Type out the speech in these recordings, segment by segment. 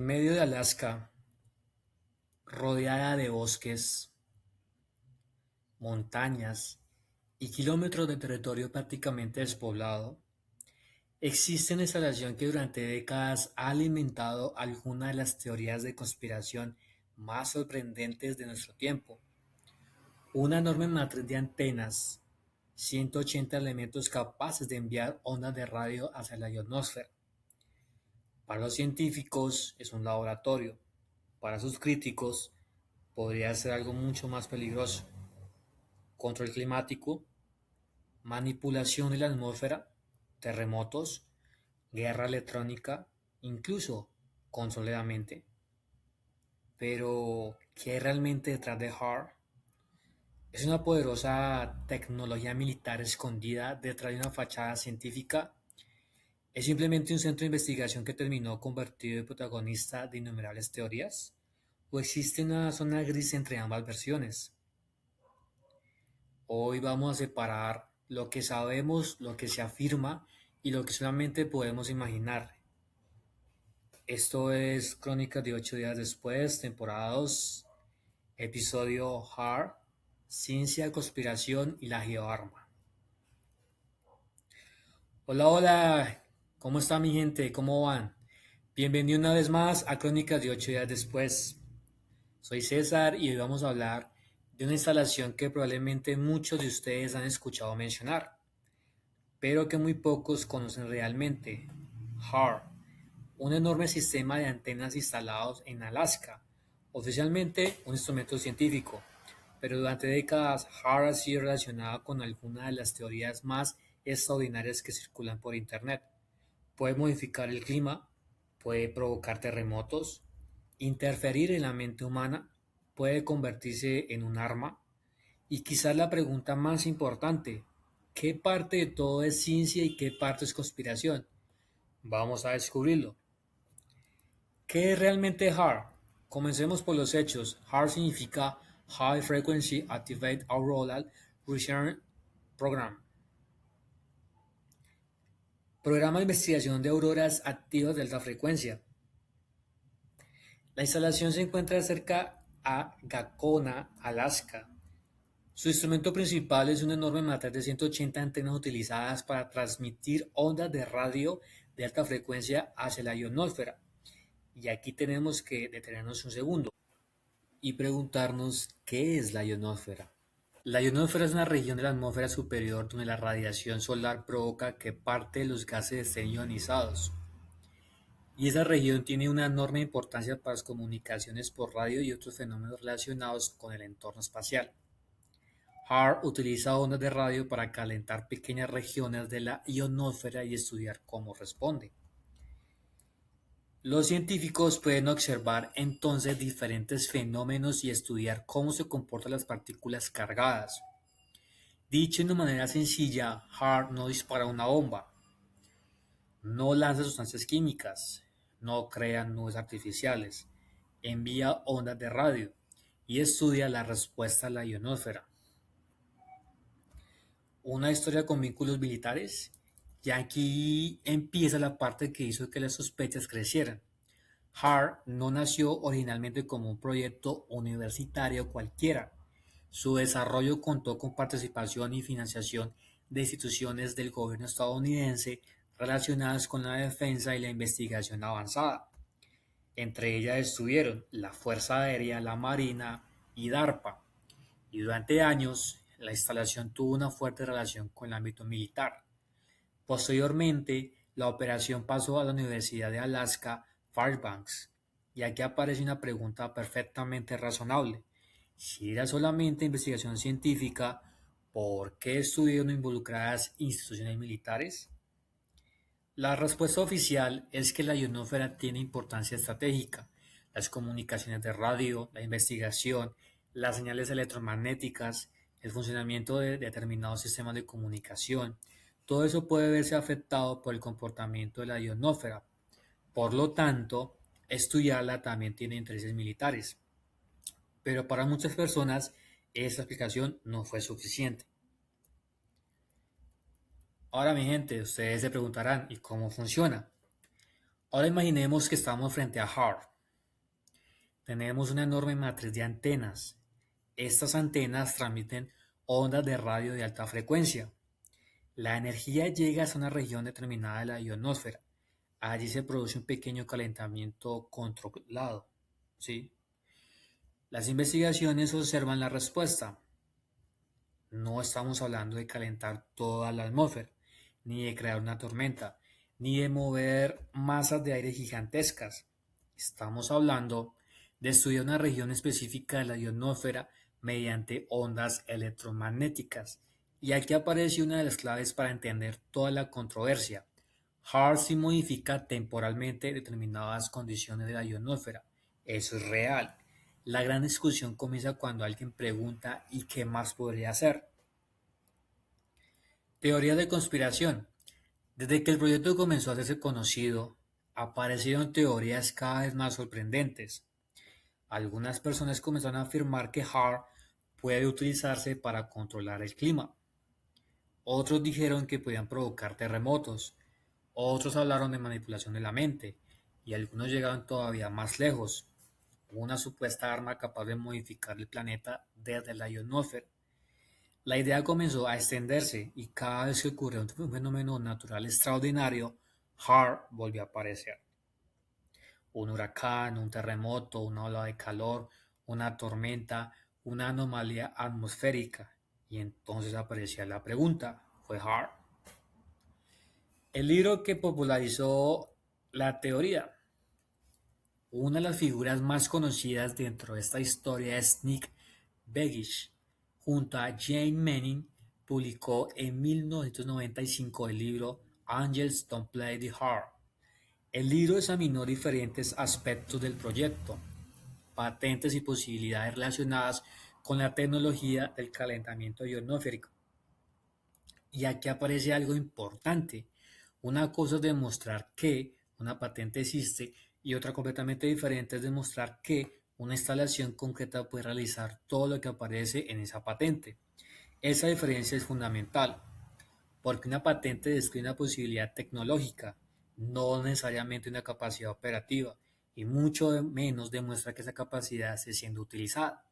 En medio de Alaska, rodeada de bosques, montañas y kilómetros de territorio prácticamente despoblado, existe una instalación que durante décadas ha alimentado algunas de las teorías de conspiración más sorprendentes de nuestro tiempo. Una enorme matriz de antenas, 180 elementos capaces de enviar ondas de radio hacia la ionosfera. Para los científicos es un laboratorio, para sus críticos podría ser algo mucho más peligroso: control climático, manipulación de la atmósfera, terremotos, guerra electrónica, incluso control de la mente. Pero, ¿qué hay realmente detrás de HARP? ¿Es una poderosa tecnología militar escondida detrás de una fachada científica? ¿Es simplemente un centro de investigación que terminó convertido en protagonista de innumerables teorías? ¿O existe una zona gris entre ambas versiones? Hoy vamos a separar lo que sabemos, lo que se afirma y lo que solamente podemos imaginar. Esto es Crónicas de 8 días después, temporada 2, episodio Hard, Ciencia, Conspiración y la Geoarma. Hola, hola, ¿cómo está mi gente? ¿Cómo van? Bienvenido una vez más a Crónicas de 8 días después. Soy César y hoy vamos a hablar de una instalación que probablemente muchos de ustedes han escuchado mencionar, pero que muy pocos conocen realmente: HARP, un enorme sistema de antenas instalados en Alaska, oficialmente un instrumento científico, pero durante décadas HARP ha sido relacionada con algunas de las teorías más extraordinarias que circulan por Internet. Puede modificar el clima, puede provocar terremotos, interferir en la mente humana, puede convertirse en un arma. Y quizás la pregunta más importante: ¿qué parte de todo es ciencia y qué parte es conspiración? Vamos a descubrirlo. ¿Qué es realmente HARP? Comencemos por los hechos. HARP significa High Frequency Activated Auroral Research Program, programa de investigación de auroras activas de alta frecuencia. La instalación se encuentra cerca a Gacona, Alaska. Su instrumento principal es una enorme matriz de 180 antenas utilizadas para transmitir ondas de radio de alta frecuencia hacia la ionosfera. Y aquí tenemos que detenernos un segundo y preguntarnos qué es la ionosfera. La ionosfera es una región de la atmósfera superior donde la radiación solar provoca que parte de los gases estén ionizados. Y esa región tiene una enorme importancia para las comunicaciones por radio y otros fenómenos relacionados con el entorno espacial. HARP utiliza ondas de radio para calentar pequeñas regiones de la ionosfera y estudiar cómo responde. Los científicos pueden observar entonces diferentes fenómenos y estudiar cómo se comportan las partículas cargadas. Dicho de una manera sencilla, HARP no dispara una bomba, no lanza sustancias químicas, no crea nubes artificiales, envía ondas de radio y estudia la respuesta a la ionosfera. Una historia con vínculos militares, y aquí empieza la parte que hizo que las sospechas crecieran. HARP no nació originalmente como un proyecto universitario cualquiera. Su desarrollo contó con participación y financiación de instituciones del gobierno estadounidense relacionadas con la defensa y la investigación avanzada. Entre ellas estuvieron la Fuerza Aérea, la Marina y DARPA, y durante años la instalación tuvo una fuerte relación con el ámbito militar. Posteriormente, la operación pasó a la Universidad de Alaska Fairbanks, y aquí aparece una pregunta perfectamente razonable. Si era solamente investigación científica, ¿por qué estuvieron involucradas instituciones militares? La respuesta oficial es que la ionosfera tiene importancia estratégica. Las comunicaciones de radio, la investigación, las señales electromagnéticas, el funcionamiento de determinados sistemas de comunicación, todo eso puede verse afectado por el comportamiento de la ionosfera. Por lo tanto, estudiarla también tiene intereses militares. Pero para muchas personas, esa explicación no fue suficiente. Ahora, mi gente, ustedes se preguntarán: ¿y cómo funciona? Ahora imaginemos que estamos frente a HARP. Tenemos una enorme matriz de antenas. Estas antenas transmiten ondas de radio de alta frecuencia. La energía llega a una región determinada de la ionosfera. Allí se produce un pequeño calentamiento controlado. ¿Sí? Las investigaciones observan la respuesta. No estamos hablando de calentar toda la atmósfera, ni de crear una tormenta, ni de mover masas de aire gigantescas. Estamos hablando de estudiar una región específica de la ionosfera mediante ondas electromagnéticas. Y aquí aparece una de las claves para entender toda la controversia. HAART sí modifica temporalmente determinadas condiciones de la ionosfera. Eso es real. La gran discusión comienza cuando alguien pregunta ¿y qué más podría hacer? Teoría de conspiración. Desde que el proyecto comenzó a hacerse conocido, aparecieron teorías cada vez más sorprendentes. Algunas personas comenzaron a afirmar que HAART puede utilizarse para controlar el clima. Otros dijeron que podían provocar terremotos. Otros hablaron de manipulación de la mente. Y algunos llegaron todavía más lejos. Una supuesta arma capaz de modificar el planeta desde la ionosfera. La idea comenzó a extenderse y cada vez que ocurría un fenómeno natural extraordinario, HAART volvió a aparecer. Un huracán, un terremoto, una ola de calor, una tormenta, una anomalía atmosférica. Y entonces aparecía la pregunta, ¿fue HAART? El libro que popularizó la teoría. Una de las figuras más conocidas dentro de esta historia es Nick Begich. Junto a Jane Manning, publicó en 1995 el libro Angels Don't Play the Harp. El libro examinó diferentes aspectos del proyecto, patentes y posibilidades relacionadas con la tecnología del calentamiento ionosférico. Y aquí aparece algo importante. Una cosa es demostrar que una patente existe y otra completamente diferente es demostrar que una instalación concreta puede realizar todo lo que aparece en esa patente. Esa diferencia es fundamental, porque una patente describe una posibilidad tecnológica, no necesariamente una capacidad operativa, y mucho menos demuestra que esa capacidad esté siendo utilizada.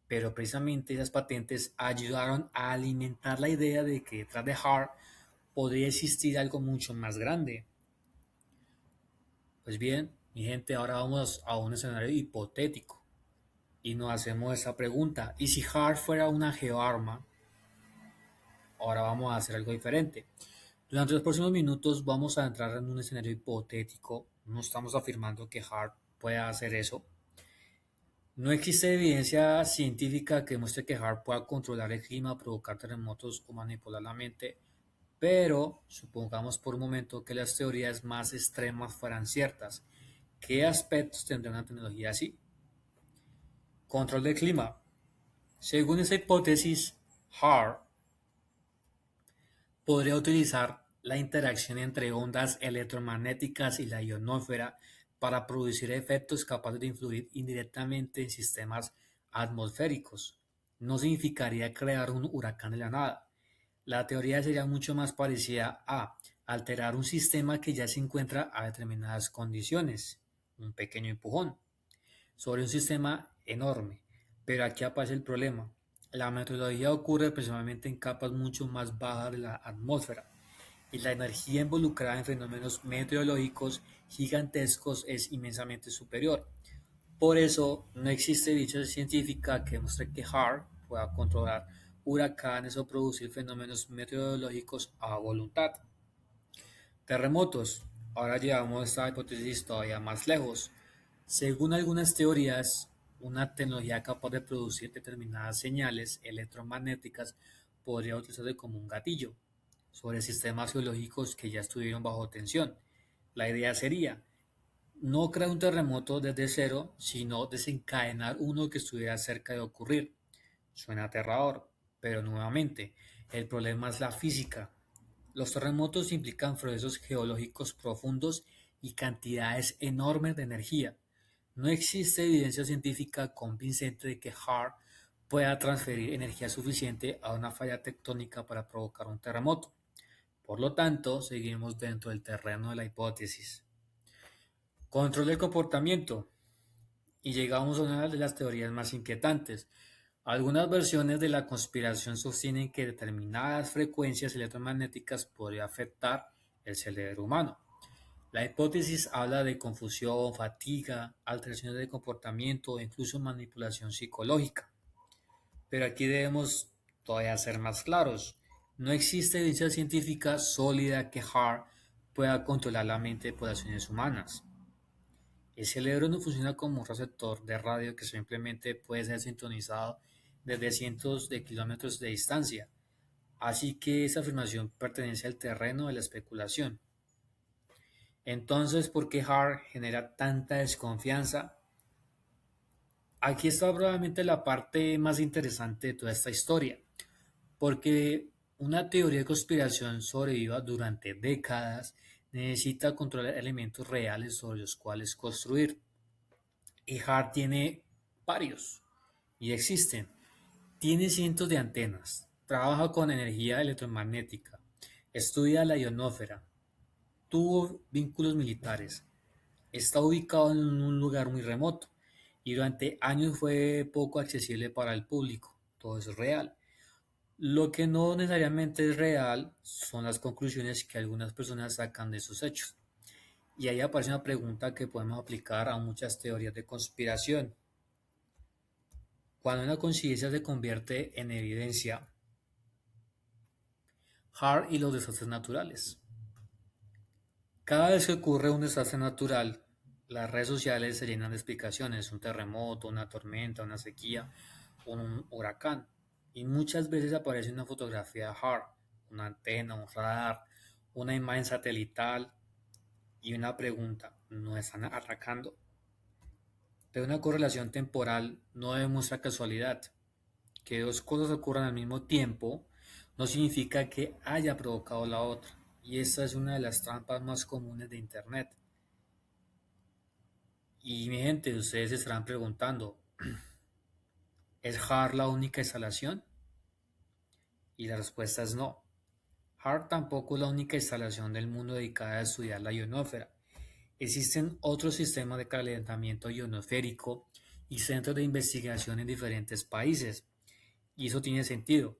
Pero precisamente esas patentes ayudaron a alimentar la idea de que detrás de HAART podría existir algo mucho más grande. Pues bien, mi gente, ahora vamos a un escenario hipotético y nos hacemos esa pregunta. ¿Y si HAART fuera una geoarma? Ahora vamos a hacer algo diferente. Durante los próximos minutos vamos a entrar en un escenario hipotético. No estamos afirmando que HAART pueda hacer eso. No existe evidencia científica que muestre que HAART pueda controlar el clima, provocar terremotos o manipular la mente, pero supongamos por un momento que las teorías más extremas fueran ciertas. ¿Qué aspectos tendría una tecnología así? Control del clima. Según esa hipótesis, HAART podría utilizar la interacción entre ondas electromagnéticas y la ionosfera para producir efectos capaces de influir indirectamente en sistemas atmosféricos. No significaría crear un huracán de la nada. La teoría sería mucho más parecida a alterar un sistema que ya se encuentra a determinadas condiciones, un pequeño empujón, sobre un sistema enorme. Pero aquí aparece el problema. La meteorología ocurre principalmente en capas mucho más bajas de la atmósfera y la energía involucrada en fenómenos meteorológicos gigantescos es inmensamente superior. Por eso, no existe evidencia científica que demuestre que HAART pueda controlar huracanes o producir fenómenos meteorológicos a voluntad. Terremotos. Ahora llevamos esta hipótesis todavía más lejos. Según algunas teorías, una tecnología capaz de producir determinadas señales electromagnéticas podría utilizarse como un gatillo sobre sistemas geológicos que ya estuvieron bajo tensión. La idea sería no crear un terremoto desde cero, sino desencadenar uno que estuviera cerca de ocurrir. Suena aterrador, pero nuevamente, el problema es la física. Los terremotos implican procesos geológicos profundos y cantidades enormes de energía. No existe evidencia científica convincente de que HAART pueda transferir energía suficiente a una falla tectónica para provocar un terremoto. Por lo tanto, seguimos dentro del terreno de la hipótesis. Control del comportamiento. Y llegamos a una de las teorías más inquietantes. Algunas versiones de la conspiración sostienen que determinadas frecuencias electromagnéticas podrían afectar el cerebro humano. La hipótesis habla de confusión, fatiga, alteraciones de comportamiento e incluso manipulación psicológica. Pero aquí debemos todavía ser más claros. No existe evidencia científica sólida que HART pueda controlar la mente de poblaciones humanas. El cerebro no funciona como un receptor de radio que simplemente puede ser sintonizado desde cientos de kilómetros de distancia, así que esa afirmación pertenece al terreno de la especulación. Entonces, ¿por qué Hart genera tanta desconfianza? Aquí está probablemente la parte más interesante de toda esta historia, porque una teoría de conspiración sobreviva durante décadas necesita controlar elementos reales sobre los cuales construir. Y Hart tiene varios, y existen. Tiene cientos de antenas, trabaja con energía electromagnética, estudia la ionósfera, tuvo vínculos militares, está ubicado en un lugar muy remoto y durante años fue poco accesible para el público. Todo eso es real. Lo que no necesariamente es real son las conclusiones que algunas personas sacan de esos hechos. Y ahí aparece una pregunta que podemos aplicar a muchas teorías de conspiración. Cuando una coincidencia se convierte en evidencia, Hart y los desastres naturales. Cada vez que ocurre un desastre natural, las redes sociales se llenan de explicaciones, un terremoto, una tormenta, una sequía, un huracán. Y muchas veces aparece una fotografía de Hart, una antena, un radar, una imagen satelital y una pregunta, ¿no están atacando? Pero una correlación temporal no demuestra casualidad. Que dos cosas ocurran al mismo tiempo no significa que haya provocado la otra. Y esa es una de las trampas más comunes de Internet. Y mi gente, ustedes se estarán preguntando, ¿es HART la única instalación? Y la respuesta es no. HART tampoco es la única instalación del mundo dedicada a estudiar la ionósfera. Existen otros sistemas de calentamiento ionosférico y centros de investigación en diferentes países. Y eso tiene sentido,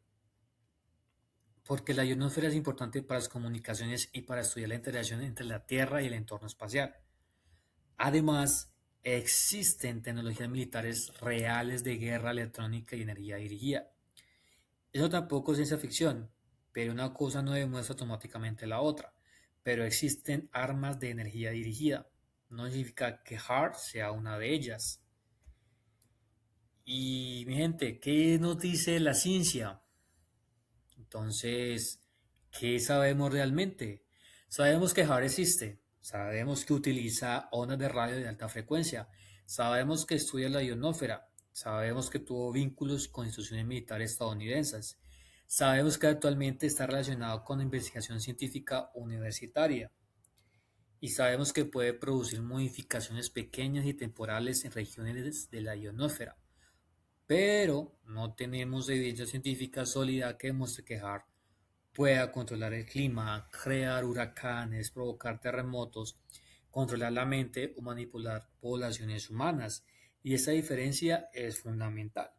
porque la ionosfera es importante para las comunicaciones y para estudiar la interacción entre la Tierra y el entorno espacial. Además, existen tecnologías militares reales de guerra electrónica y energía dirigida. Eso tampoco es ciencia ficción, pero una cosa no demuestra automáticamente la otra. Pero existen armas de energía dirigida. No significa que HART sea una de ellas. Y mi gente, ¿qué nos dice la ciencia? Entonces, ¿qué sabemos realmente? Sabemos que HART existe, sabemos que utiliza ondas de radio de alta frecuencia, sabemos que estudia la ionósfera, sabemos que tuvo vínculos con instituciones militares estadounidenses, sabemos que actualmente está relacionado con la investigación científica universitaria y sabemos que puede producir modificaciones pequeñas y temporales en regiones de la ionósfera, pero no tenemos evidencia científica sólida que demuestre que HART pueda controlar el clima, crear huracanes, provocar terremotos, controlar la mente o manipular poblaciones humanas. Y esa diferencia es fundamental.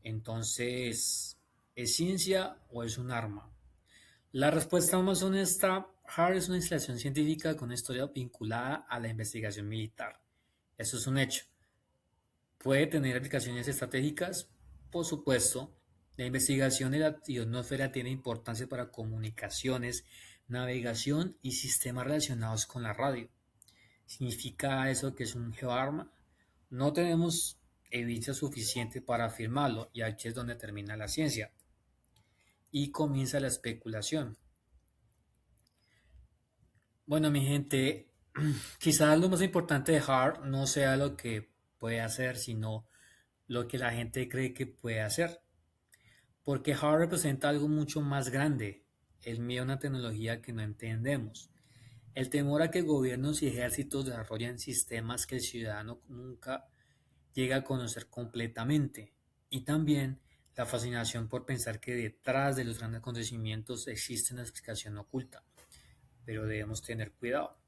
Entonces, ¿es ciencia o es un arma? La respuesta más honesta, HART es una instalación científica con una historia vinculada a la investigación militar. Eso es un hecho. ¿Puede tener aplicaciones estratégicas? Por supuesto. La investigación de la ionosfera tiene importancia para comunicaciones, navegación y sistemas relacionados con la radio. ¿Significa eso que es un geoarma? No tenemos evidencia suficiente para afirmarlo, y aquí es donde termina la ciencia y comienza la especulación. Bueno, mi gente, quizás lo más importante de Hart no sea lo que puede hacer, sino lo que la gente cree que puede hacer. Porque Hart representa algo mucho más grande, el miedo a una tecnología que no entendemos, el temor a que gobiernos y ejércitos desarrollen sistemas que el ciudadano nunca llega a conocer completamente, y también la fascinación por pensar que detrás de los grandes acontecimientos existe una explicación oculta, pero debemos tener cuidado.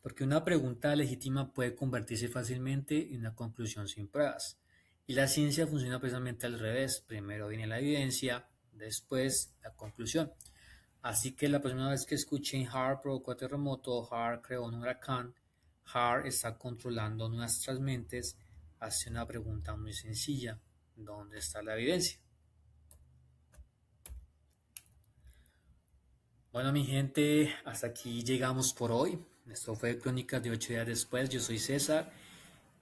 Porque una pregunta legítima puede convertirse fácilmente en una conclusión sin pruebas. Y la ciencia funciona precisamente al revés. Primero viene la evidencia, después la conclusión. Así que la próxima vez que escuchen Hart provocó terremoto, Hart creó un huracán, Hart está controlando nuestras mentes, hace una pregunta muy sencilla. ¿Dónde está la evidencia? Bueno, mi gente, hasta aquí llegamos por hoy. Esto fue Crónicas de 8 días después. Yo soy César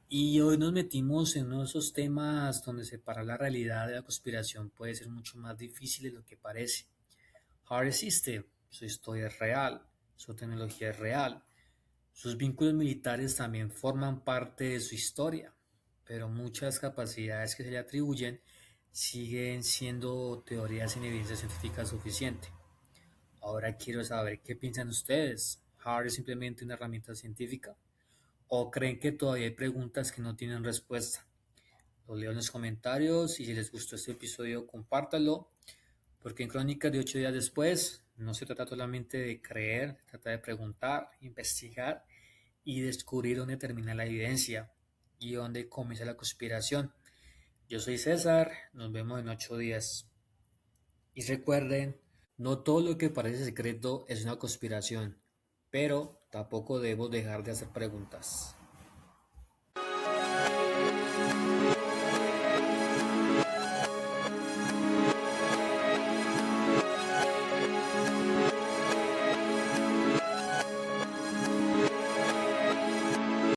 y hoy nos metimos en uno de esos temas donde separar la realidad de la conspiración puede ser mucho más difícil de lo que parece. Hart existe, su historia es real, su tecnología es real, sus vínculos militares también forman parte de su historia, pero muchas capacidades que se le atribuyen siguen siendo teorías sin evidencia científica suficiente. Ahora quiero saber qué piensan ustedes. ¿Hard es simplemente una herramienta científica? ¿O creen que todavía hay preguntas que no tienen respuesta? Lo leo en los comentarios y si les gustó este episodio, compártanlo. Porque en Crónicas de 8 días después no se trata solamente de creer, se trata de preguntar, investigar y descubrir dónde termina la evidencia y dónde comienza la conspiración. Yo soy César, nos vemos en 8 días. Y recuerden, no todo lo que parece secreto es una conspiración, pero tampoco debemos dejar de hacer preguntas.